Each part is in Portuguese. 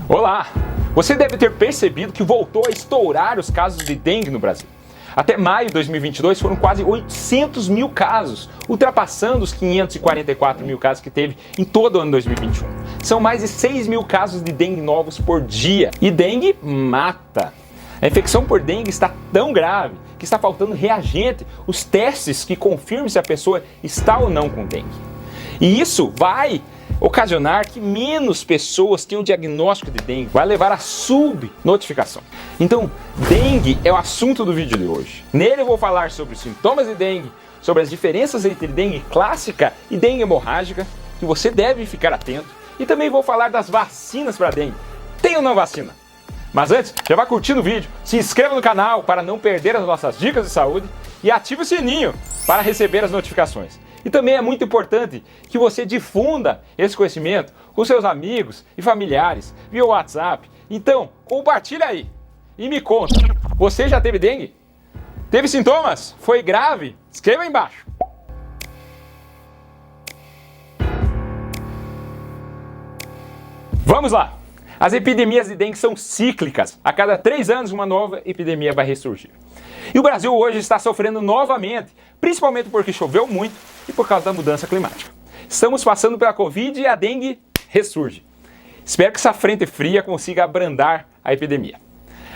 Olá! Você deve ter percebido que voltou a estourar os casos de dengue no Brasil. Até maio de 2022 foram quase 800 mil casos, ultrapassando os 544 mil casos que teve em todo o ano 2021. São mais de 6 mil casos de dengue novos por dia. E dengue mata. A infecção por dengue está tão grave que está faltando reagente, os testes que confirmem se a pessoa está ou não com dengue. E isso vai ocasionar que menos pessoas tenham o diagnóstico de dengue, vai levar a subnotificação. Então, dengue é o assunto do vídeo de hoje. Nele eu vou falar sobre os sintomas de dengue, sobre as diferenças entre dengue clássica e dengue hemorrágica, que você deve ficar atento, e também vou falar das vacinas para dengue. Tem ou não vacina? Mas antes, já vá curtindo o vídeo, se inscreva no canal para não perder as nossas dicas de saúde e ative o sininho para receber as notificações. E também é muito importante que você difunda esse conhecimento com seus amigos e familiares via WhatsApp. Então, compartilha aí e me conta, você já teve dengue? Teve sintomas? Foi grave? Escreva aí embaixo. Vamos lá! As epidemias de dengue são cíclicas. A cada 3 anos uma nova epidemia vai ressurgir. E o Brasil hoje está sofrendo novamente, principalmente porque choveu muito e por causa da mudança climática. Estamos passando pela Covid e a dengue ressurge. Espero que essa frente fria consiga abrandar a epidemia.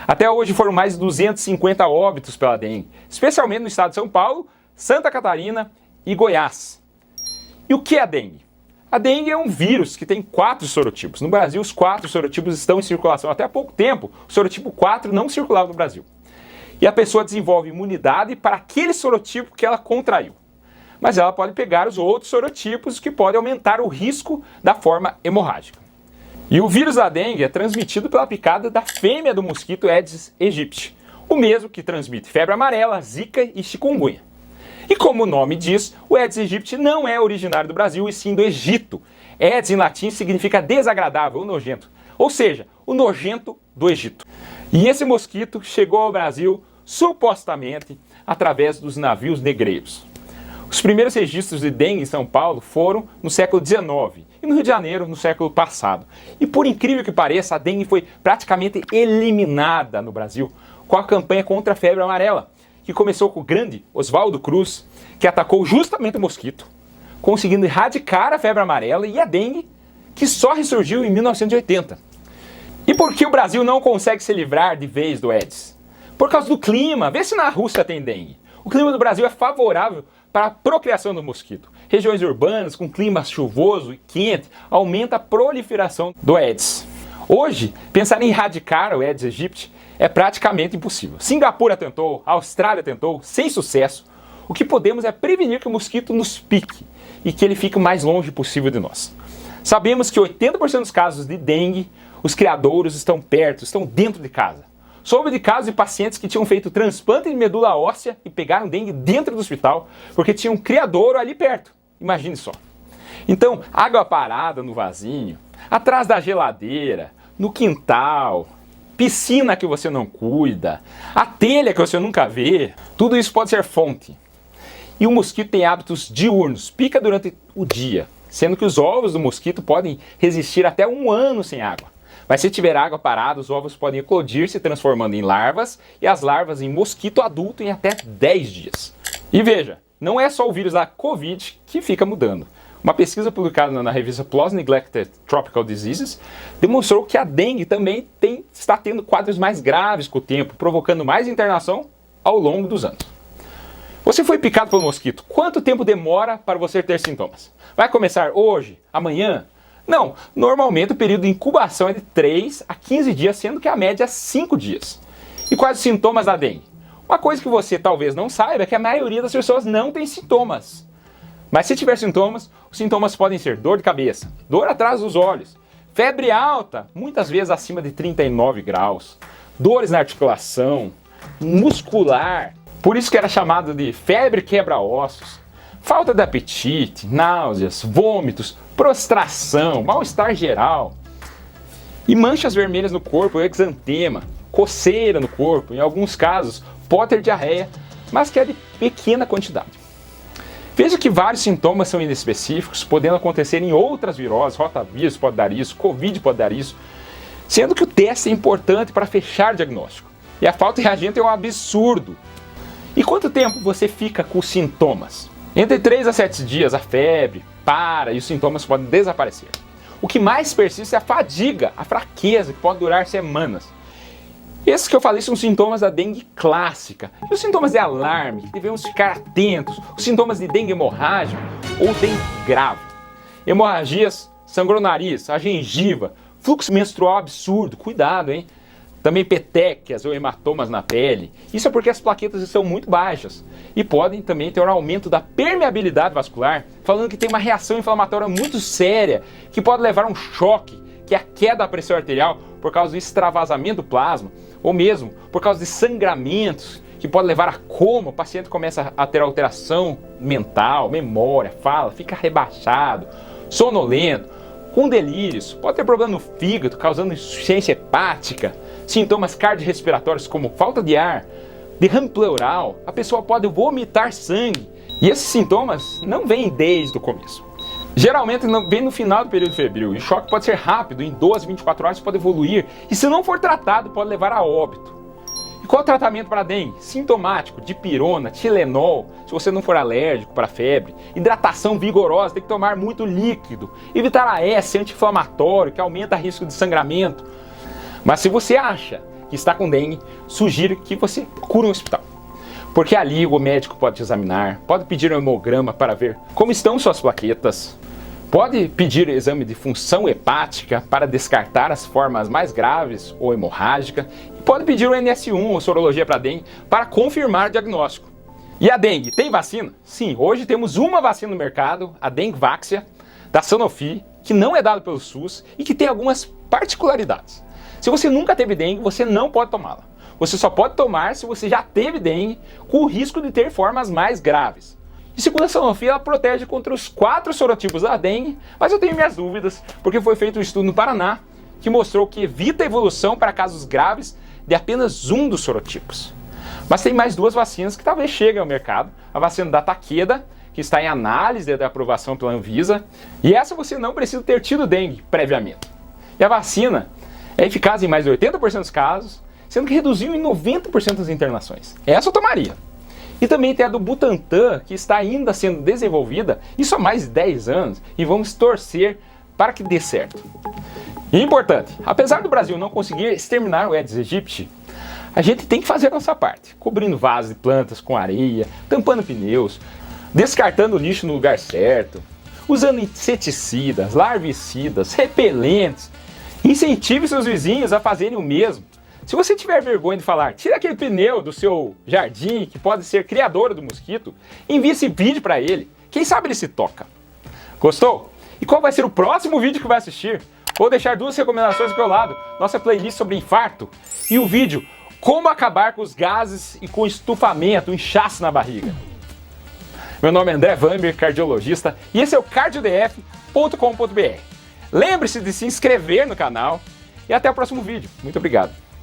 Até hoje foram mais de 250 óbitos pela dengue, especialmente no estado de São Paulo, Santa Catarina e Goiás. E o que é a dengue? A dengue é um vírus que tem 4 sorotipos. No Brasil, os 4 sorotipos estão em circulação. Até há pouco tempo, o sorotipo 4 não circulava no Brasil. E a pessoa desenvolve imunidade para aquele sorotipo que ela contraiu. Mas ela pode pegar os outros sorotipos que podem aumentar o risco da forma hemorrágica. E o vírus da dengue é transmitido pela picada da fêmea do mosquito Aedes aegypti, o mesmo que transmite febre amarela, zika e chikungunya. E como o nome diz, o Aedes aegypti não é originário do Brasil e sim do Egito. Aedes em latim significa desagradável ou nojento, ou seja, o nojento do Egito. E esse mosquito chegou ao Brasil supostamente através dos navios negreiros. Os primeiros registros de dengue em São Paulo foram no século XIX e no Rio de Janeiro no século passado. E por incrível que pareça, a dengue foi praticamente eliminada no Brasil com a campanha contra a febre amarela, que começou com o grande Oswaldo Cruz, que atacou justamente o mosquito, conseguindo erradicar a febre amarela e a dengue, que só ressurgiu em 1980. E por que o Brasil não consegue se livrar de vez do Aedes? Por causa do clima. Vê se na Rússia tem dengue. O clima do Brasil é favorável para a procriação do mosquito. Regiões urbanas com clima chuvoso e quente aumenta a proliferação do Aedes. Hoje, pensar em erradicar o Aedes aegypti é praticamente impossível. Singapura tentou, a Austrália tentou, sem sucesso. O que podemos é prevenir que o mosquito nos pique e que ele fique o mais longe possível de nós. Sabemos que 80% dos casos de dengue, os criadouros estão perto, estão dentro de casa. Soube de casos de pacientes que tinham feito transplante de medula óssea e pegaram dengue dentro do hospital porque tinha um criadouro ali perto. Imagine só. Então, água parada no vasinho, atrás da geladeira, no quintal, piscina que você não cuida, a telha que você nunca vê, tudo isso pode ser fonte. E o mosquito tem hábitos diurnos, pica durante o dia, sendo que os ovos do mosquito podem resistir até 1 ano sem água. Mas se tiver água parada, os ovos podem eclodir, se transformando em larvas, e as larvas em mosquito adulto em até 10 dias. E veja, não é só o vírus da Covid que fica mudando. Uma pesquisa publicada na revista PLOS Neglected Tropical Diseases demonstrou que a dengue também está tendo quadros mais graves com o tempo, provocando mais internação ao longo dos anos. Você foi picado pelo mosquito. Quanto tempo demora para você ter sintomas? Vai começar hoje? Amanhã? Não, normalmente o período de incubação é de 3 a 15 dias, sendo que a média é 5 dias. E quais os sintomas da dengue? Uma coisa que você talvez não saiba é que a maioria das pessoas não tem sintomas. Mas se tiver sintomas, os sintomas podem ser dor de cabeça, dor atrás dos olhos, febre alta, muitas vezes acima de 39 graus, dores na articulação, muscular, por isso que era chamado de febre quebra-ossos, falta de apetite, náuseas, vômitos, prostração, mal-estar geral e manchas vermelhas no corpo, exantema, coceira no corpo, em alguns casos pode ter diarreia, mas que é de pequena quantidade. Veja que vários sintomas são inespecíficos, podendo acontecer em outras viroses, rotavírus pode dar isso, Covid pode dar isso. sendo que o teste é importante para fechar o diagnóstico. E a falta de reagente é um absurdo. E quanto tempo você fica com os sintomas? Entre 3 a 7 dias a febre para e os sintomas podem desaparecer. O que mais persiste é a fadiga, a fraqueza, que pode durar semanas. Esses que eu falei são sintomas da dengue clássica. E os sintomas de alarme, que devemos ficar atentos, os sintomas de dengue hemorrágica ou dengue grave. Hemorragias, sangrou o nariz, a gengiva, fluxo menstrual absurdo, cuidado, hein? Também petequias ou hematomas na pele. Isso é porque as plaquetas estão muito baixas e podem também ter um aumento da permeabilidade vascular, falando que tem uma reação inflamatória muito séria que pode levar a um choque, que é a queda da pressão arterial por causa do extravasamento do plasma, ou mesmo por causa de sangramentos, que pode levar a coma. O paciente começa a ter alteração mental, memória, fala, fica rebaixado, sonolento, com delírios, pode ter problema no fígado, causando insuficiência hepática, sintomas cardiorrespiratórios como falta de ar, derrame pleural, a pessoa pode vomitar sangue. E esses sintomas não vêm desde o começo. Geralmente vem no final do período febril, e o choque pode ser rápido, em 12, 24 horas pode evoluir, e se não for tratado pode levar a óbito. E qual o tratamento para dengue? Sintomático, dipirona, Tilenol, se você não for alérgico para febre. Hidratação vigorosa, tem que tomar muito líquido. Evitar AS, anti-inflamatório, que aumenta o risco de sangramento. Mas se você acha que está com dengue, sugiro que você procure um hospital. Porque ali o médico pode te examinar, pode pedir um hemograma para ver como estão suas plaquetas, pode pedir exame de função hepática para descartar as formas mais graves ou hemorrágica, e pode pedir o NS1 ou sorologia para dengue para confirmar o diagnóstico. E a dengue tem vacina? Sim, hoje temos uma vacina no mercado, a Dengvaxia, da Sanofi, que não é dada pelo SUS e que tem algumas particularidades. Se você nunca teve dengue, você não pode tomá-la. Você só pode tomar se você já teve dengue, com o risco de ter formas mais graves. E segundo a Sanofi, ela protege contra os 4 sorotipos da dengue, mas eu tenho minhas dúvidas, porque foi feito um estudo no Paraná que mostrou que evita a evolução para casos graves de apenas um dos sorotipos. Mas tem mais 2 vacinas que talvez cheguem ao mercado. A vacina da Takeda, que está em análise de aprovação pela Anvisa, e essa você não precisa ter tido dengue previamente. E a vacina é eficaz em mais de 80% dos casos, sendo que reduziu em 90% as internações. Essa eu tomaria. E também tem a do Butantan, que está ainda sendo desenvolvida, isso há mais de 10 anos, e vamos torcer para que dê certo. E importante, apesar do Brasil não conseguir exterminar o Aedes aegypti, a gente tem que fazer a nossa parte, cobrindo vasos de plantas com areia, tampando pneus, descartando lixo no lugar certo, usando inseticidas, larvicidas, repelentes. Incentive seus vizinhos a fazerem o mesmo. Se você tiver vergonha de falar, tira aquele pneu do seu jardim, que pode ser criador do mosquito, envie esse vídeo para ele. Quem sabe ele se toca. Gostou? E qual vai ser o próximo vídeo que vai assistir? Vou deixar 2 recomendações aqui ao lado. Nossa playlist sobre infarto e o vídeo Como acabar com os gases e com estufamento, inchaço na barriga. Meu nome é André Vamber, cardiologista, e esse é o cardiodf.com.br. Lembre-se de se inscrever no canal e até o próximo vídeo. Muito obrigado.